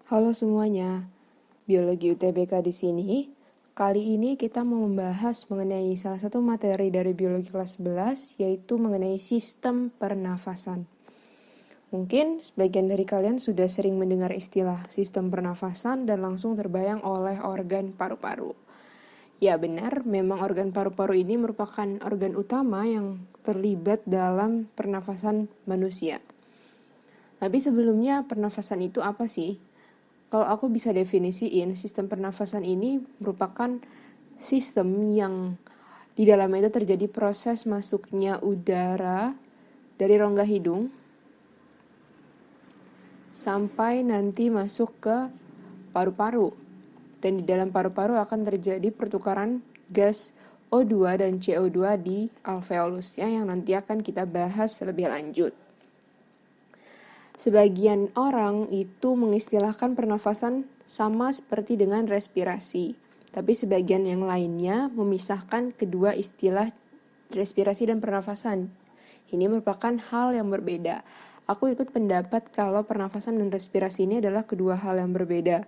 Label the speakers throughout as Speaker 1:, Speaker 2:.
Speaker 1: Halo semuanya, Biologi UTBK di sini. Kali ini kita mau membahas mengenai salah satu materi dari biologi kelas 11, yaitu mengenai sistem pernafasan. Mungkin sebagian dari kalian sudah sering mendengar istilah sistem pernafasan dan langsung terbayang oleh organ paru-paru. Ya benar, memang organ paru-paru ini merupakan organ utama yang terlibat dalam pernafasan manusia. Tapi sebelumnya pernafasan itu apa sih? Kalau aku bisa definisiin, sistem pernafasan ini merupakan sistem yang di dalamnya itu terjadi proses masuknya udara dari rongga hidung sampai nanti masuk ke paru-paru. Dan di dalam paru-paru akan terjadi pertukaran gas O2 dan CO2 di alveolusnya yang nanti akan kita bahas lebih lanjut. Sebagian orang itu mengistilahkan pernafasan sama seperti dengan respirasi, tapi sebagian yang lainnya memisahkan kedua istilah respirasi dan pernafasan. Ini merupakan hal yang berbeda. Aku ikut pendapat kalau pernafasan dan respirasi ini adalah kedua hal yang berbeda.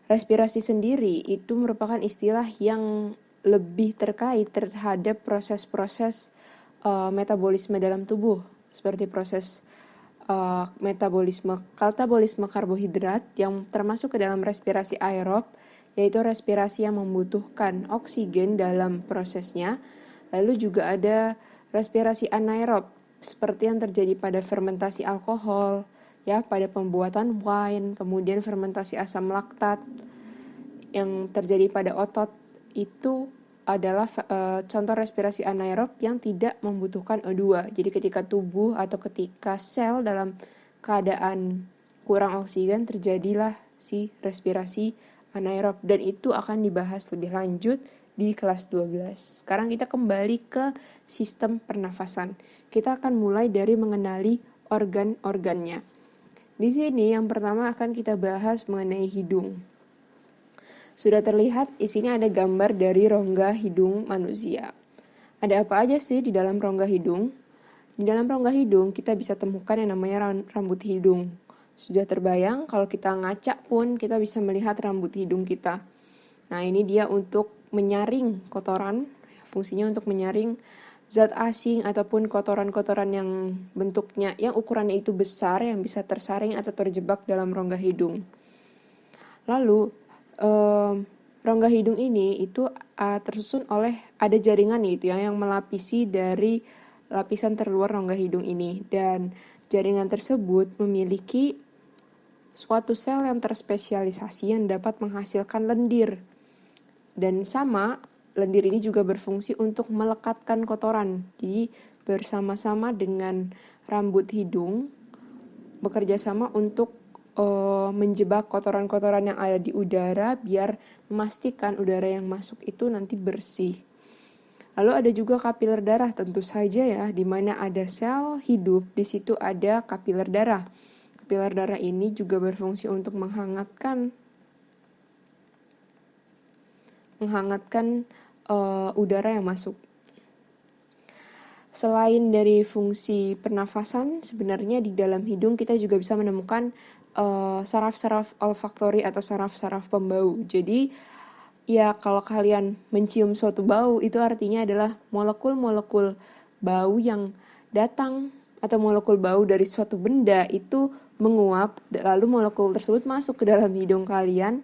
Speaker 1: Respirasi sendiri itu merupakan istilah yang lebih terkait terhadap proses-proses metabolisme dalam tubuh, seperti proses katabolisme karbohidrat yang termasuk ke dalam respirasi aerob, yaitu respirasi yang membutuhkan oksigen dalam prosesnya. Lalu juga ada respirasi anaerob, seperti yang terjadi pada fermentasi alkohol, ya, pada pembuatan wine, kemudian fermentasi asam laktat yang terjadi pada otot. Itu adalah contoh respirasi anaerob yang tidak membutuhkan O2. Jadi ketika tubuh atau ketika sel dalam keadaan kurang oksigen, terjadilah si respirasi anaerob. Dan itu akan dibahas lebih lanjut di kelas 12. Sekarang kita kembali ke sistem pernafasan. Kita akan mulai dari mengenali organ-organnya. Di sini yang pertama akan kita bahas mengenai hidung. Sudah terlihat di sini ada gambar dari rongga hidung manusia. Ada apa aja sih di dalam rongga hidung? Di dalam rongga hidung kita bisa temukan yang namanya rambut hidung. Sudah terbayang kalau kita ngacak pun kita bisa melihat rambut hidung kita. Nah, ini dia untuk menyaring kotoran, fungsinya untuk menyaring zat asing ataupun kotoran-kotoran yang bentuknya, yang ukurannya itu besar, yang bisa tersaring atau terjebak dalam rongga hidung. Lalu rongga hidung ini itu tersusun oleh ada jaringan gitu ya yang melapisi dari lapisan terluar rongga hidung ini, dan jaringan tersebut memiliki suatu sel yang terspesialisasi yang dapat menghasilkan lendir. Dan sama, lendir ini juga berfungsi untuk melekatkan kotoran. Jadi bersama-sama dengan rambut hidung bekerja sama untuk menjebak kotoran-kotoran yang ada di udara biar memastikan udara yang masuk itu nanti bersih. Lalu ada juga kapiler darah, tentu saja ya, di mana ada sel hidup, di situ ada kapiler darah. Kapiler darah ini juga berfungsi untuk menghangatkan udara yang masuk. Selain dari fungsi pernafasan, sebenarnya di dalam hidung kita juga bisa menemukan saraf-saraf olfaktori atau saraf-saraf pembau. Jadi ya kalau kalian mencium suatu bau, itu artinya adalah molekul-molekul bau yang datang atau molekul bau dari suatu benda itu menguap, lalu molekul tersebut masuk ke dalam hidung kalian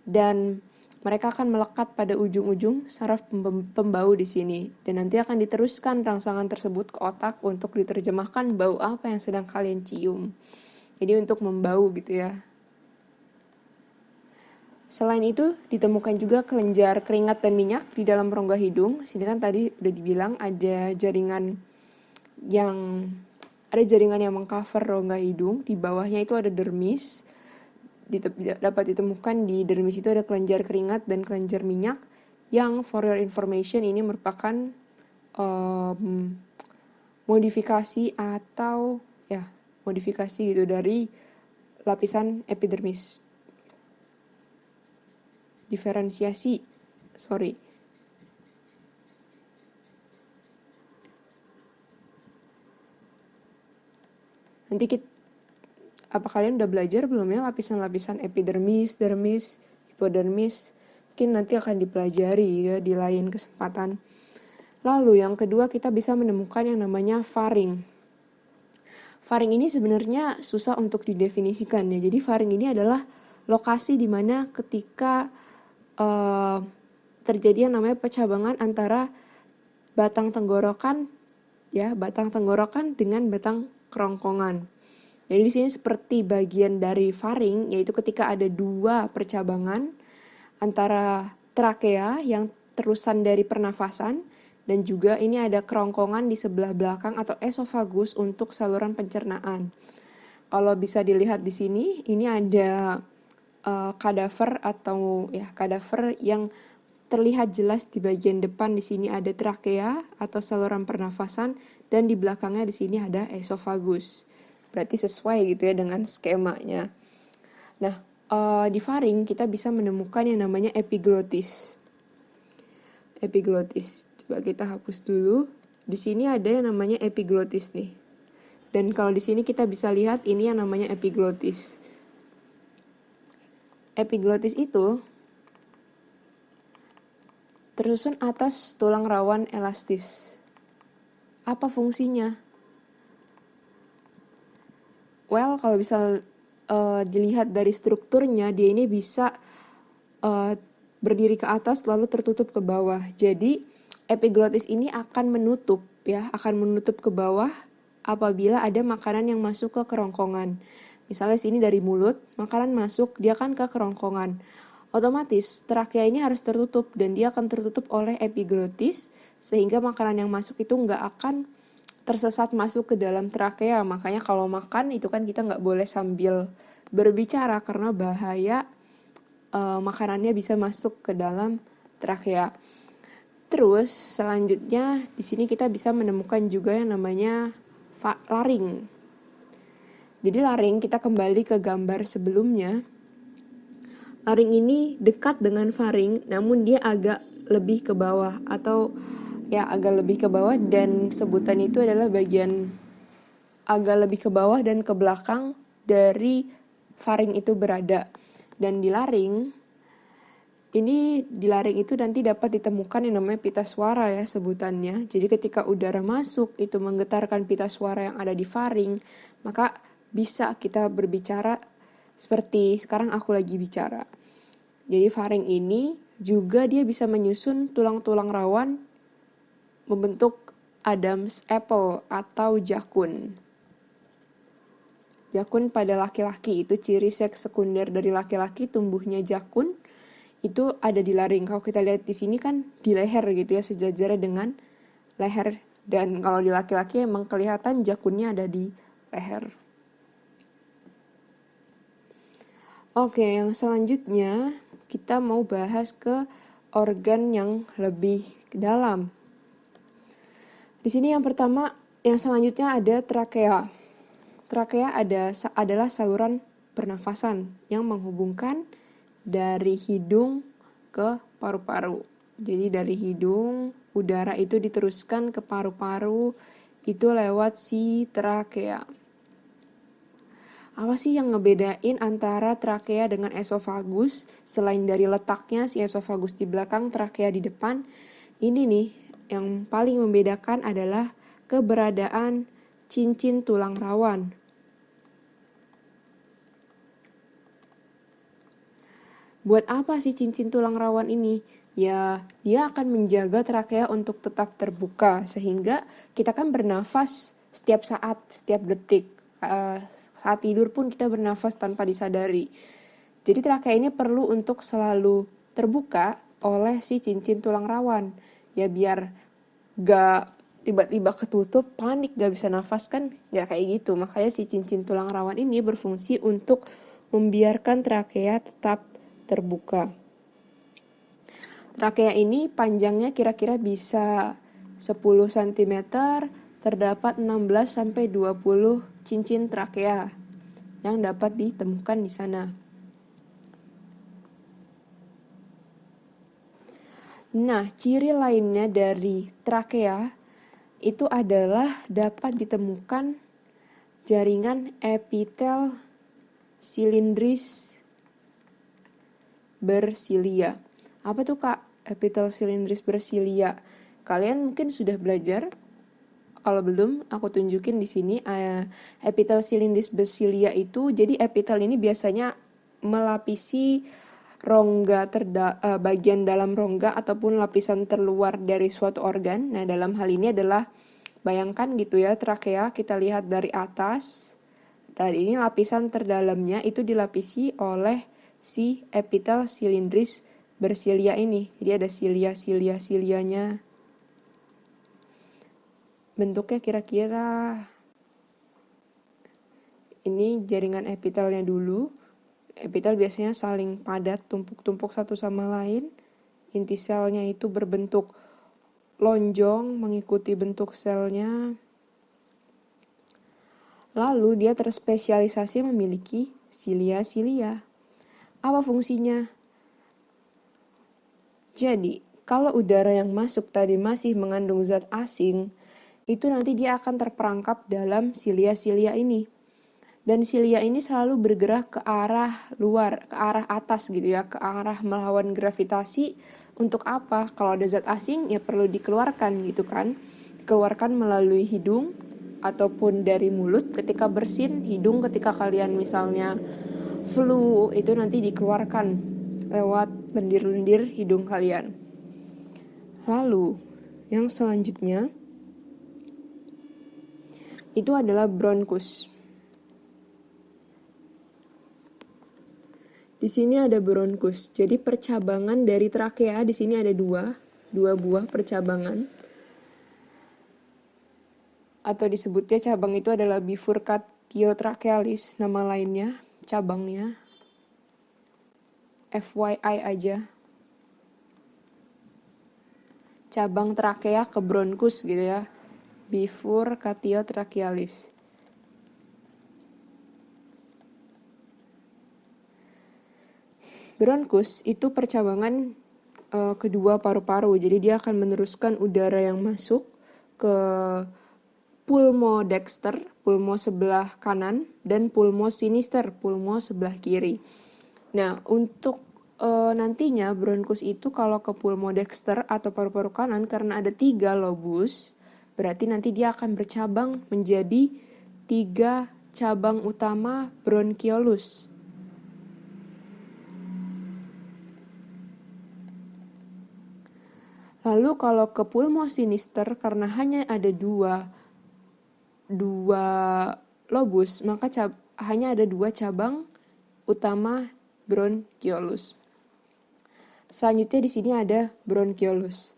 Speaker 1: dan mereka akan melekat pada ujung-ujung saraf pembau di sini, dan nanti akan diteruskan rangsangan tersebut ke otak untuk diterjemahkan bau apa yang sedang kalian cium. Jadi untuk membau gitu ya. Selain itu, ditemukan juga kelenjar keringat dan minyak di dalam rongga hidung. Sini kan tadi udah dibilang ada jaringan yang mengcover rongga hidung. Di bawahnya itu ada dermis. Dapat ditemukan di dermis itu ada kelenjar keringat dan kelenjar minyak yang, for your information, ini merupakan modifikasi gitu dari lapisan epidermis. Nanti Apa kalian udah belajar belum ya lapisan-lapisan epidermis, dermis, hipodermis? Mungkin nanti akan dipelajari ya di lain kesempatan. Lalu yang kedua kita bisa menemukan yang namanya faring. Faring ini sebenarnya susah untuk didefinisikan ya. Jadi faring ini adalah lokasi di mana ketika terjadi yang namanya percabangan antara batang tenggorokan dengan batang kerongkongan. Jadi di sini seperti bagian dari faring, yaitu ketika ada dua percabangan antara trakea yang terusan dari pernafasan, dan juga ini ada kerongkongan di sebelah belakang atau esofagus untuk saluran pencernaan. Kalau bisa dilihat di sini, ini ada kadaver yang terlihat jelas di bagian depan. Di sini ada trakea atau saluran pernafasan, dan di belakangnya di sini ada esofagus. Berarti sesuai gitu ya dengan skemanya. Nah, di faring kita bisa menemukan yang namanya epiglotis. Epiglotis. Coba kita hapus dulu. Di sini ada yang namanya epiglotis nih. Dan kalau di sini kita bisa lihat ini yang namanya epiglotis. Epiglotis itu tersusun atas tulang rawan elastis. Apa fungsinya? Well, kalau bisa dilihat dari strukturnya, dia ini bisa berdiri ke atas lalu tertutup ke bawah. Jadi epiglotis ini akan menutup ke bawah apabila ada makanan yang masuk ke kerongkongan. Misalnya sini dari mulut, makanan masuk, dia akan ke kerongkongan. Otomatis trakea ini harus tertutup dan dia akan tertutup oleh epiglotis sehingga makanan yang masuk itu nggak akan tersesat masuk ke dalam trakea. Makanya kalau makan itu kan kita nggak boleh sambil berbicara karena bahaya makanannya bisa masuk ke dalam trakea. Terus selanjutnya di sini kita bisa menemukan juga yang namanya laring. Jadi laring, kita kembali ke gambar sebelumnya. Laring ini dekat dengan faring, namun dia agak lebih ke bawah dan sebutan itu adalah bagian agak lebih ke bawah dan ke belakang dari faring itu berada. Dan di laring itu nanti dapat ditemukan yang namanya pita suara ya sebutannya. Jadi ketika udara masuk itu menggetarkan pita suara yang ada di faring, maka bisa kita berbicara seperti sekarang aku lagi bicara. Jadi faring ini juga dia bisa menyusun tulang-tulang rawan membentuk Adam's apple atau jakun. Jakun pada laki-laki itu ciri seks sekunder dari laki-laki, tumbuhnya jakun itu ada di laring. Kalau kita lihat di sini kan di leher gitu ya, sejajar dengan leher. Dan kalau di laki-laki emang kelihatan jakunnya ada di leher. Oke, yang selanjutnya kita mau bahas ke organ yang lebih dalam. Di sini yang pertama, yang selanjutnya ada trakea. Trakea adalah saluran pernafasan yang menghubungkan dari hidung ke paru-paru. Jadi dari hidung, udara itu diteruskan ke paru-paru, itu lewat si trakea. Apa sih yang ngebedain antara trakea dengan esofagus? Selain dari letaknya si esofagus di belakang, trakea di depan, ini nih yang paling membedakan adalah keberadaan cincin tulang rawan. Buat apa sih cincin tulang rawan ini? Ya, dia akan menjaga trakea untuk tetap terbuka, sehingga kita kan bernafas setiap saat, setiap detik. Saat tidur pun kita bernafas tanpa disadari. Jadi trakea ini perlu untuk selalu terbuka oleh si cincin tulang rawan. Ya biar gak tiba-tiba ketutup, panik gak bisa nafas kan, gak kayak gitu. Makanya si cincin tulang rawan ini berfungsi untuk membiarkan trakea tetap terbuka. Trakea ini panjangnya kira-kira bisa 10 cm, terdapat 16-20 cincin trakea yang dapat ditemukan di sana. Nah, ciri lainnya dari trakea itu adalah dapat ditemukan jaringan epitel silindris bersilia. Apa tuh Kak, epitel silindris bersilia? Kalian mungkin sudah belajar. Kalau belum, aku tunjukin di sini. Epitel silindris bersilia itu, jadi epitel ini biasanya melapisi rongga bagian dalam rongga ataupun lapisan terluar dari suatu organ. Nah, dalam hal ini adalah, bayangkan gitu ya, trakea kita lihat dari atas. Dan ini lapisan terdalamnya itu dilapisi oleh si epitel silindris bersilia ini. Jadi ada silianya. Bentuknya kira-kira ini jaringan epitelnya dulu. Epitel biasanya saling padat, tumpuk-tumpuk satu sama lain. Inti selnya itu berbentuk lonjong mengikuti bentuk selnya. Lalu dia terspesialisasi memiliki silia. Apa fungsinya? Jadi, kalau udara yang masuk tadi masih mengandung zat asing, itu nanti dia akan terperangkap dalam silia ini. Dan silia ini selalu bergerak ke arah luar, ke arah atas gitu ya, ke arah melawan gravitasi. Untuk apa? Kalau ada zat asing ya perlu dikeluarkan gitu kan. Dikeluarkan melalui hidung ataupun dari mulut ketika bersin. Hidung ketika kalian misalnya flu, itu nanti dikeluarkan lewat lendir-lendir hidung kalian. Lalu, yang selanjutnya itu adalah bronkus. Di sini ada bronkus. Jadi percabangan dari trakea di sini ada dua buah percabangan. Atau disebutnya cabang itu adalah bifurcatio trachealis, nama lainnya, cabangnya. FYI aja. Cabang trakea ke bronkus gitu ya. Bifurcatio trachealis. Bronkus itu percabangan kedua paru-paru. Jadi dia akan meneruskan udara yang masuk ke pulmo dexter, pulmo sebelah kanan, dan pulmo sinister, pulmo sebelah kiri. Nah, untuk nantinya bronkus itu kalau ke pulmo dexter atau paru-paru kanan, karena ada 3 lobus, berarti nanti dia akan bercabang menjadi 3 cabang utama bronkiolus. Lalu kalau ke pulmo sinister, karena hanya ada dua lobus, maka hanya ada 2 cabang utama bronkiolus. Selanjutnya di sini ada bronkiolus.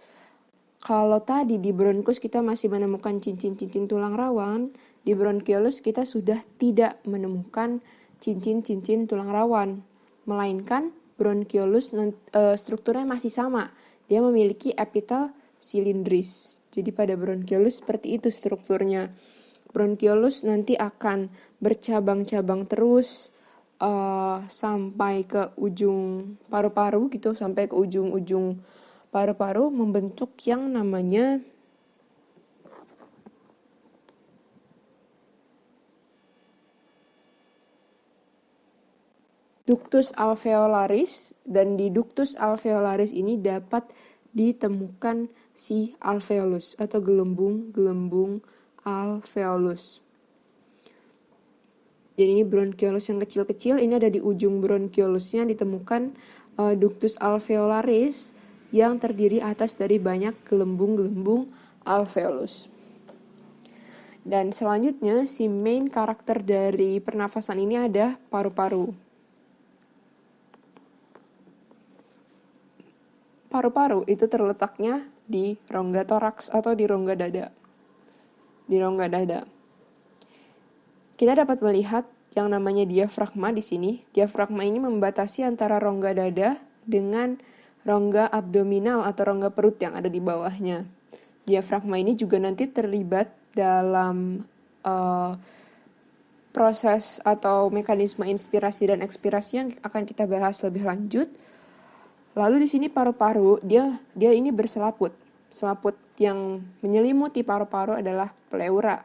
Speaker 1: Kalau tadi di bronkus kita masih menemukan cincin-cincin tulang rawan, di bronkiolus kita sudah tidak menemukan cincin-cincin tulang rawan, melainkan bronkiolus strukturnya masih sama. Dia memiliki epitel silindris. Jadi pada bronkiolus seperti itu strukturnya. Bronkiolus nanti akan bercabang-cabang terus sampai ke ujung paru-paru gitu, sampai ke ujung-ujung paru-paru membentuk yang namanya ductus alveolaris, dan di ductus alveolaris ini dapat ditemukan si alveolus atau gelembung alveolus. Jadi ini bronkiolus yang kecil-kecil, ini ada di ujung bronkiolusnya ditemukan ductus alveolaris yang terdiri atas dari banyak gelembung-gelembung alveolus. Dan selanjutnya si main karakter dari pernafasan ini ada paru-paru. Paru-paru itu terletaknya di rongga toraks atau di rongga dada. Di rongga dada. Kita dapat melihat yang namanya diafragma di sini. Diafragma ini membatasi antara rongga dada dengan rongga abdominal atau rongga perut yang ada di bawahnya. Diafragma ini juga nanti terlibat dalam proses atau mekanisme inspirasi dan ekspirasi yang akan kita bahas lebih lanjut. Lalu di sini paru-paru, dia ini berselaput. Selaput yang menyelimuti paru-paru adalah pleura.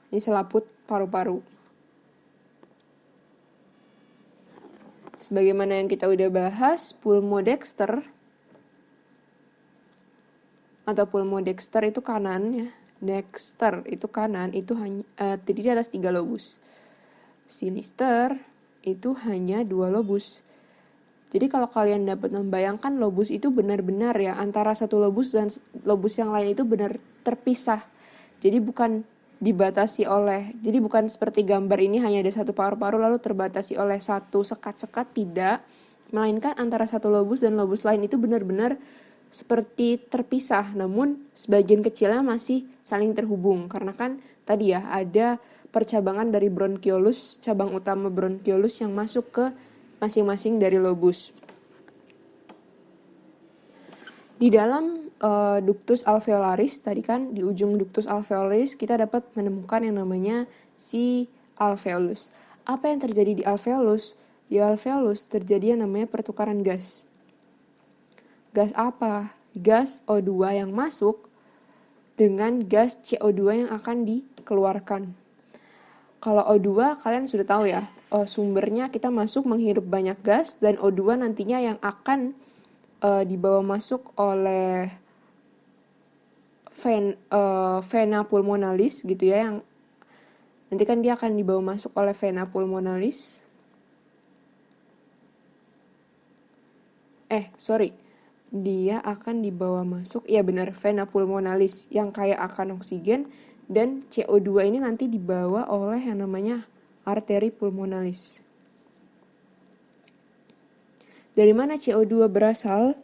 Speaker 1: Ini selaput paru-paru. Sebagaimana yang kita udah bahas, pulmodexter atau pulmodexter itu kanan ya. Dexter itu kanan, itu hanya terdiri atas 3 lobus. Sinister itu hanya 2 lobus. Jadi kalau kalian dapat membayangkan lobus itu benar-benar ya, antara satu lobus dan lobus yang lain itu benar terpisah. Jadi bukan seperti gambar ini hanya ada satu paru-paru lalu terbatasi oleh satu sekat-sekat, tidak. Melainkan antara satu lobus dan lobus lain itu benar-benar seperti terpisah, namun sebagian kecilnya masih saling terhubung. Karena kan tadi ya ada percabangan dari bronkiolus, cabang utama bronkiolus yang masuk ke masing-masing dari lobus. Di dalam ductus alveolaris, tadi kan di ujung ductus alveolaris kita dapat menemukan yang namanya si alveolus. Apa yang terjadi di alveolus? Di alveolus terjadi yang namanya pertukaran gas. Gas apa? Gas O2 yang masuk dengan gas CO2 yang akan dikeluarkan. Kalau O2 kalian sudah tahu ya, sumbernya kita masuk menghirup banyak gas dan O2 nantinya yang akan dibawa masuk oleh vena pulmonalis gitu ya, yang nanti kan dia akan dibawa masuk oleh vena pulmonalis. Dia akan dibawa masuk, ya benar, vena pulmonalis yang kaya akan oksigen, dan CO2 ini nanti dibawa oleh yang namanya arteri pulmonalis. Dari mana CO2 berasal?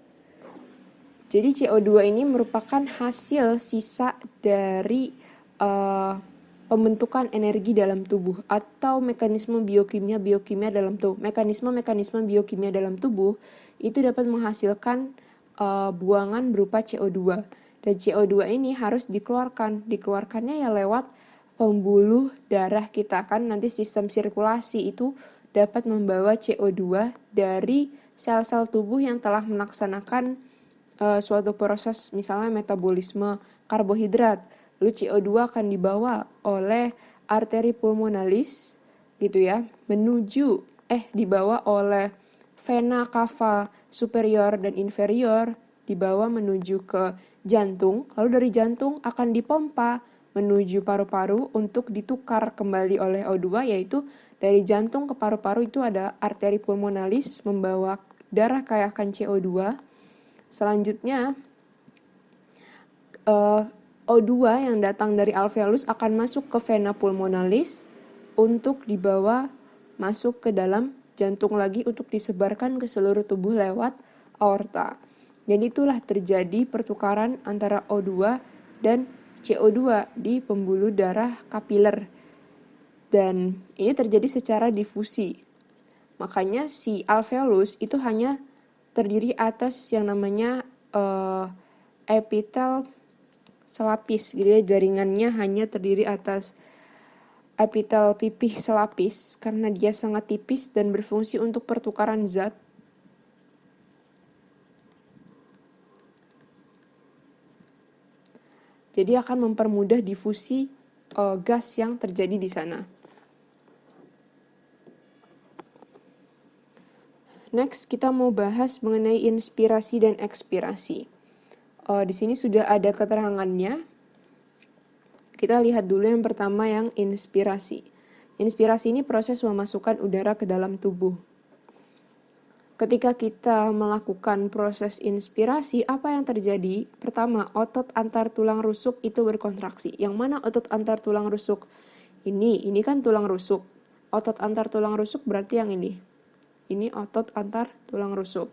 Speaker 1: Jadi CO2 ini merupakan hasil sisa dari pembentukan energi dalam tubuh atau mekanisme biokimia dalam tubuh. Mekanisme biokimia dalam tubuh itu dapat menghasilkan buangan berupa CO2. Dan CO2 ini harus dikeluarkan. Dikeluarkannya ya lewat pembuluh darah kita, kan nanti sistem sirkulasi itu dapat membawa CO2 dari sel-sel tubuh yang telah melaksanakan suatu proses, misalnya metabolisme karbohidrat. Lalu CO2 akan dibawa oleh arteri pulmonalis gitu ya, dibawa oleh vena cava superior dan inferior, dibawa menuju ke jantung, lalu dari jantung akan dipompa menuju paru-paru untuk ditukar kembali oleh O2, yaitu dari jantung ke paru-paru itu ada arteri pulmonalis membawa darah kaya akan CO2. Selanjutnya O2 yang datang dari alveolus akan masuk ke vena pulmonalis untuk dibawa masuk ke dalam jantung lagi untuk disebarkan ke seluruh tubuh lewat aorta. Jadi itulah terjadi pertukaran antara O2 dan CO2 di pembuluh darah kapiler. Dan ini terjadi secara difusi. Makanya si alveolus itu hanya terdiri atas yang namanya epitel selapis. Jadi jaringannya hanya terdiri atas epitel pipih selapis karena dia sangat tipis dan berfungsi untuk pertukaran zat. Jadi akan mempermudah difusi gas yang terjadi di sana. Next, kita mau bahas mengenai inspirasi dan ekspirasi. Di sini sudah ada keterangannya. Kita lihat dulu yang pertama, yang inspirasi. Inspirasi ini proses memasukkan udara ke dalam tubuh. Ketika kita melakukan proses inspirasi, apa yang terjadi? Pertama, otot antar tulang rusuk itu berkontraksi. Yang mana otot antar tulang rusuk? Ini kan tulang rusuk. Otot antar tulang rusuk berarti yang ini. Ini otot antar tulang rusuk.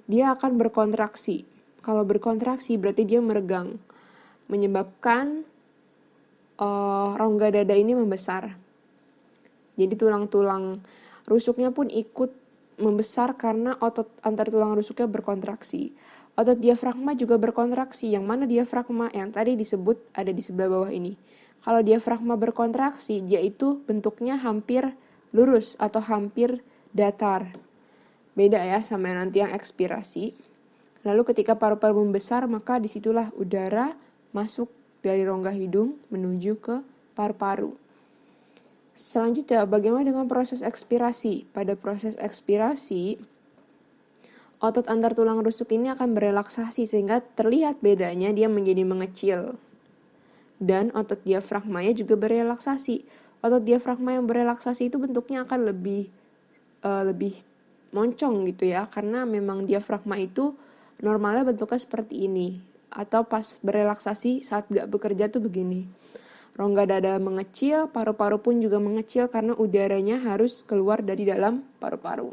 Speaker 1: Dia akan berkontraksi. Kalau berkontraksi berarti dia meregang. Menyebabkan rongga dada ini membesar. Jadi tulang-tulang rusuknya pun ikut membesar karena otot antar tulang rusuknya berkontraksi. Otot diafragma juga berkontraksi. Yang mana diafragma? Yang tadi disebut ada di sebelah bawah ini. Kalau diafragma berkontraksi, dia itu bentuknya hampir lurus atau hampir datar. Beda ya sama nanti yang ekspirasi. Lalu ketika paru-paru membesar, maka disitulah udara masuk dari rongga hidung menuju ke paru-paru. Selanjutnya, bagaimana dengan proses ekspirasi? Pada proses ekspirasi, otot antar tulang rusuk ini akan berelaksasi sehingga terlihat bedanya dia menjadi mengecil. Dan otot diafragmanya juga berelaksasi. Otot diafragma yang berelaksasi itu bentuknya akan lebih moncong gitu ya, karena memang diafragma itu normalnya bentuknya seperti ini. Atau pas berelaksasi saat gak bekerja tuh begini. Rongga dada mengecil, paru-paru pun juga mengecil karena udaranya harus keluar dari dalam paru-paru.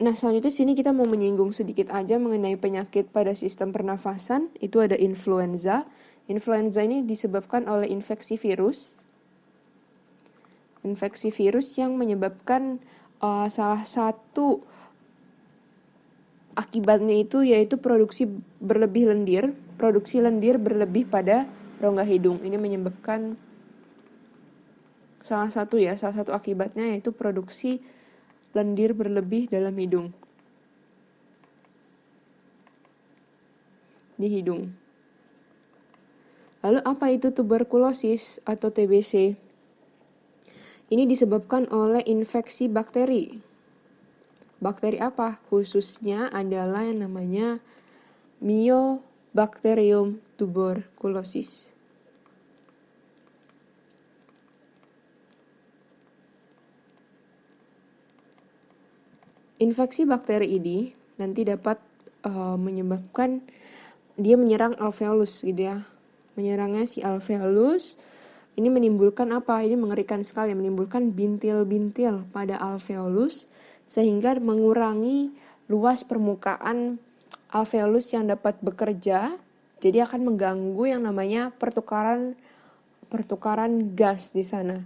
Speaker 1: Nah, selanjutnya sini kita mau menyinggung sedikit aja mengenai penyakit pada sistem pernafasan. Itu ada influenza. Influenza ini disebabkan oleh infeksi virus. Infeksi virus yang menyebabkan salah satu akibatnya itu yaitu produksi lendir berlebih pada rongga hidung. Ini menyebabkan salah satu akibatnya yaitu produksi lendir berlebih dalam hidung. Di hidung. Lalu apa itu tuberkulosis atau TBC? Ini disebabkan oleh infeksi bakteri. Bakteri apa? Khususnya adalah yang namanya Mycobacterium tuberculosis. Infeksi bakteri ini nanti dapat menyebabkan dia menyerang alveolus gitu ya. Menyerangnya si alveolus. Ini menimbulkan apa? Ini mengerikan sekali, menimbulkan bintil-bintil pada alveolus sehingga mengurangi luas permukaan alveolus yang dapat bekerja. Jadi akan mengganggu yang namanya pertukaran gas di sana.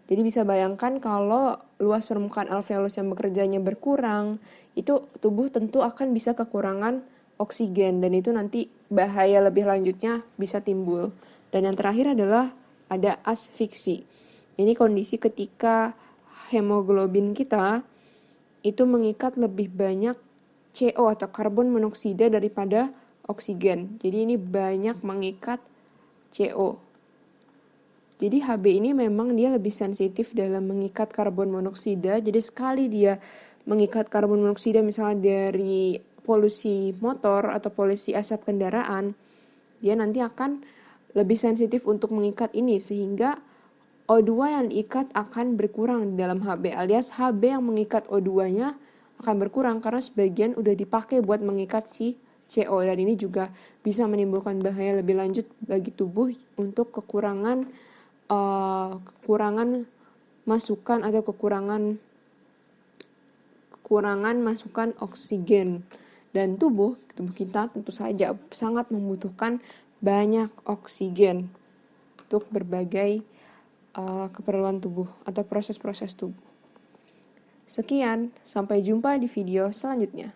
Speaker 1: Jadi bisa bayangkan kalau luas permukaan alveolus yang bekerjanya berkurang, itu tubuh tentu akan bisa kekurangan oksigen dan itu nanti bahaya lebih lanjutnya bisa timbul. Dan yang terakhir adalah ada asfiksi. Ini kondisi ketika hemoglobin kita itu mengikat lebih banyak CO atau karbon monoksida daripada oksigen. Jadi ini banyak mengikat CO. Jadi Hb ini memang dia lebih sensitif dalam mengikat karbon monoksida. Jadi sekali dia mengikat karbon monoksida misalnya dari polusi motor atau polusi asap kendaraan, dia nanti akan lebih sensitif untuk mengikat ini sehingga O2 yang diikat akan berkurang dalam Hb alias Hb yang mengikat O2-nya akan berkurang karena sebagian udah dipakai buat mengikat si CO dan ini juga bisa menimbulkan bahaya lebih lanjut bagi tubuh untuk kekurangan masukan atau kekurangan masukan oksigen dan tubuh kita tentu saja sangat membutuhkan banyak oksigen untuk berbagai keperluan tubuh atau proses-proses tubuh. Sekian, sampai jumpa di video selanjutnya.